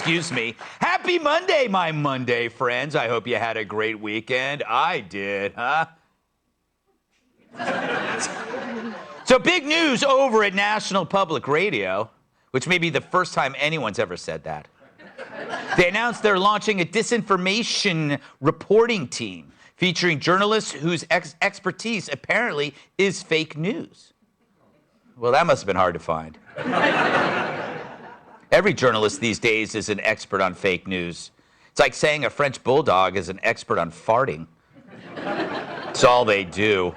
Excuse me. Happy Monday, my Monday friends. I hope you had a great weekend. I did, huh? So big news over at National Public Radio, which may be the first time anyone's ever said that. They announced they're launching a disinformation reporting team featuring journalists whose expertise apparently is fake news. Well, that must have been hard to find. Every journalist these days is an expert on fake news. It's like saying a French bulldog is an expert on farting. It's all they do.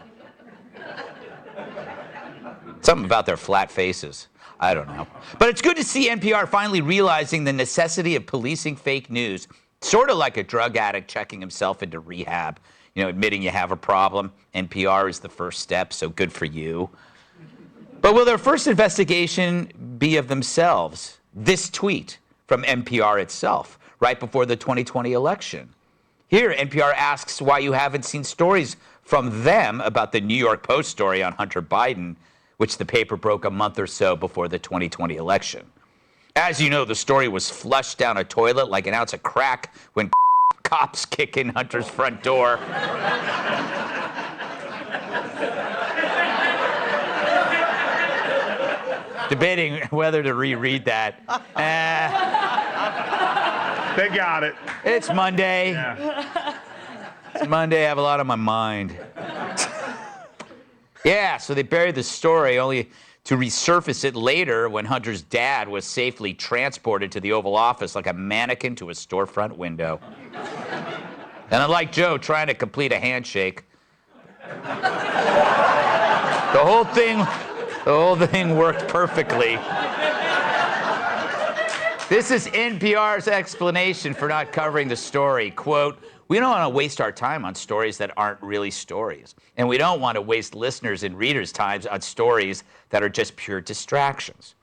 Something about their flat faces. I don't know. But it's good to see NPR finally realizing the necessity of policing fake news, sort of like a drug addict checking himself into rehab. You know, admitting you have a problem. NPR is the first step, so good for you. But will their first investigation be of themselves? This tweet from NPR itself, right before the 2020 election. Here, NPR asks why you haven't seen stories from them about the New York Post story on Hunter Biden, which the paper broke a month or so before the 2020 election. As you know, the story was flushed down a toilet like an ounce of crack when cops kick in Hunter's front door. Debating whether to reread that. They got it. It's Monday. Yeah. It's Monday. I have a lot on my mind. Yeah, so they buried the story only to resurface it later when Hunter's dad was safely transported to the Oval Office like a mannequin to a storefront window. And unlike Joe trying to complete a handshake, the whole thing worked perfectly. This is NPR's explanation for not covering the story. Quote, "We don't want to waste our time on stories that aren't really stories. And we don't want to waste listeners' and readers' times on stories that are just pure distractions."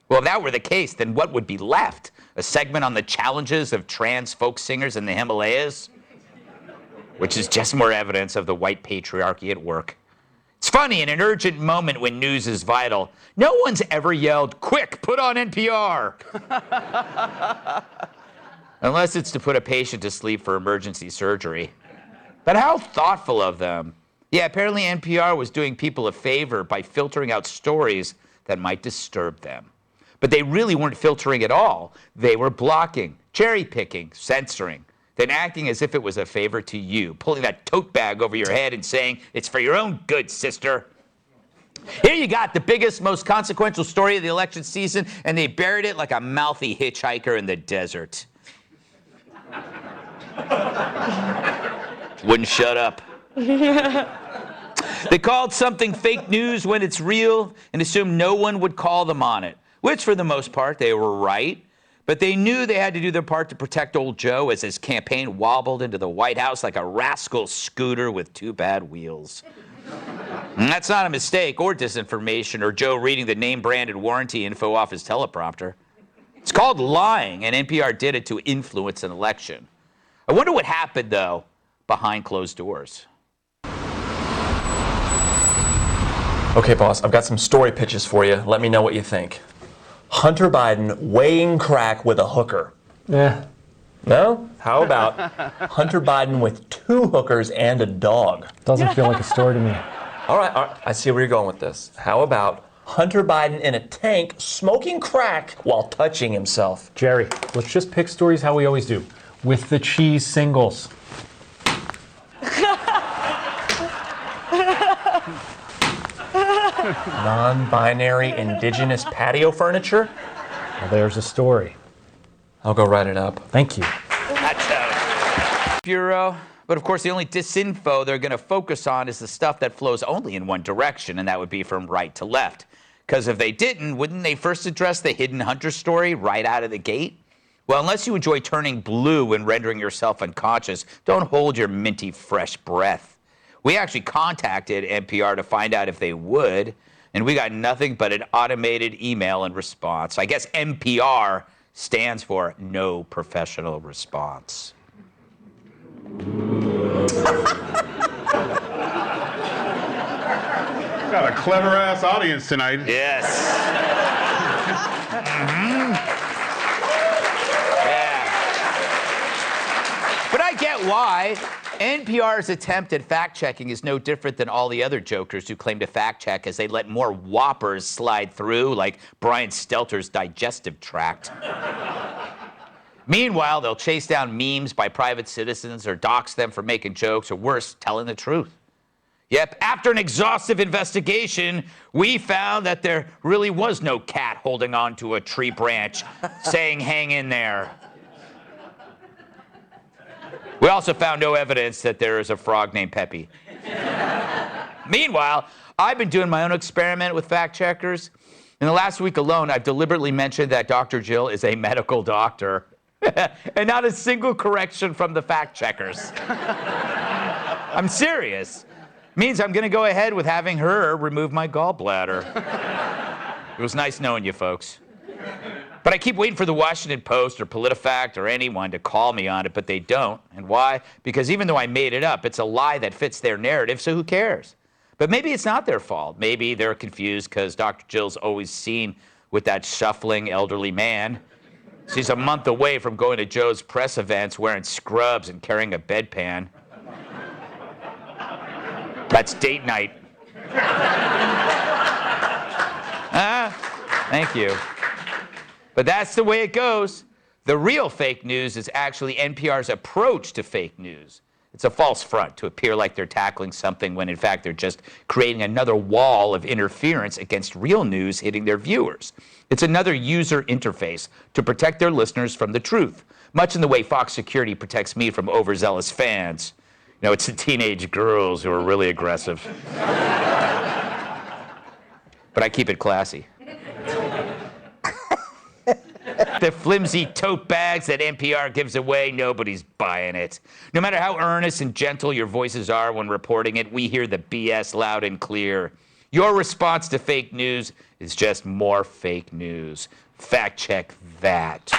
Well, if that were the case, then what would be left? A segment on the challenges of trans folk singers in the Himalayas? Which is just more evidence of the white patriarchy at work. It's funny, in an urgent moment when news is vital, no one's ever yelled, "Quick, put on NPR!" Unless it's to put a patient to sleep for emergency surgery. But how thoughtful of them. Yeah, apparently NPR was doing people a favor by filtering out stories that might disturb them. But they really weren't filtering at all. They were blocking, cherry-picking, censoring, then acting as if it was a favor to you, pulling that tote bag over your head and saying, "It's for your own good, sister." Here you got the biggest, most consequential story of the election season, and they buried it like a mouthy hitchhiker in the desert. Wouldn't shut up. They called something fake news when it's real and assumed no one would call them on it, which for the most part they were right. But they knew they had to do their part to protect old Joe as his campaign wobbled into the White House like a rascal scooter with two bad wheels. And that's not a mistake or disinformation or Joe reading the name-branded warranty info off his teleprompter. It's called lying, and NPR did it to influence an election. I wonder what happened, though, behind closed doors. Okay, boss, I've got some story pitches for you. Let me know what you think. Hunter Biden weighing crack with a hooker. Yeah. No? How about Hunter Biden with 2 hookers and a dog? Doesn't feel like a story to me. All right, I see where you're going with this. How about Hunter Biden in a tank smoking crack while touching himself? Jerry, let's just pick stories how we always do, with the cheese singles. Non-binary indigenous patio furniture? Well, there's a story. I'll go write it up. Thank you. Bureau. But of course, the only disinfo they're going to focus on is the stuff that flows only in one direction, and that would be from right to left. Because if they didn't, wouldn't they first address the hidden Hunter story right out of the gate? Well, unless you enjoy turning blue and rendering yourself unconscious, don't hold your minty fresh breath. We actually contacted NPR to find out if they would, and we got nothing but an automated email in response. I guess NPR stands for no professional response. Got a clever-ass audience tonight. Yes. Mm-hmm. Yeah. get why. NPR's attempt at fact-checking is no different than all the other jokers who claim to fact-check as they let more whoppers slide through, like Brian Stelter's digestive tract. Meanwhile, they'll chase down memes by private citizens or dox them for making jokes, or worse, telling the truth. Yep, after an exhaustive investigation, we found that there really was no cat holding on to a tree branch saying, "Hang in there." We also found no evidence that there is a frog named Pepe. Meanwhile, I've been doing my own experiment with fact checkers. In the last week alone, I've deliberately mentioned that Dr. Jill is a medical doctor. And not a single correction from the fact checkers. I'm serious. Means I'm going to go ahead with having her remove my gallbladder. It was nice knowing you folks. But I keep waiting for the Washington Post or PolitiFact or anyone to call me on it, but they don't. And why? Because even though I made it up, it's a lie that fits their narrative, so who cares? But maybe it's not their fault. Maybe they're confused because Dr. Jill's always seen with that shuffling elderly man. She's a month away from going to Joe's press events wearing scrubs and carrying a bedpan. That's date night. Thank you. But that's the way it goes. The real fake news is actually NPR's approach to fake news. It's a false front to appear like they're tackling something when in fact they're just creating another wall of interference against real news hitting their viewers. It's another user interface to protect their listeners from the truth, much in the way Fox Security protects me from overzealous fans. You know, it's the teenage girls who are really aggressive. But I keep it classy. The flimsy tote bags that NPR gives away, nobody's buying it. No matter how earnest and gentle your voices are when reporting it, we hear the BS loud and clear. Your response to fake news is just more fake news. Fact check that.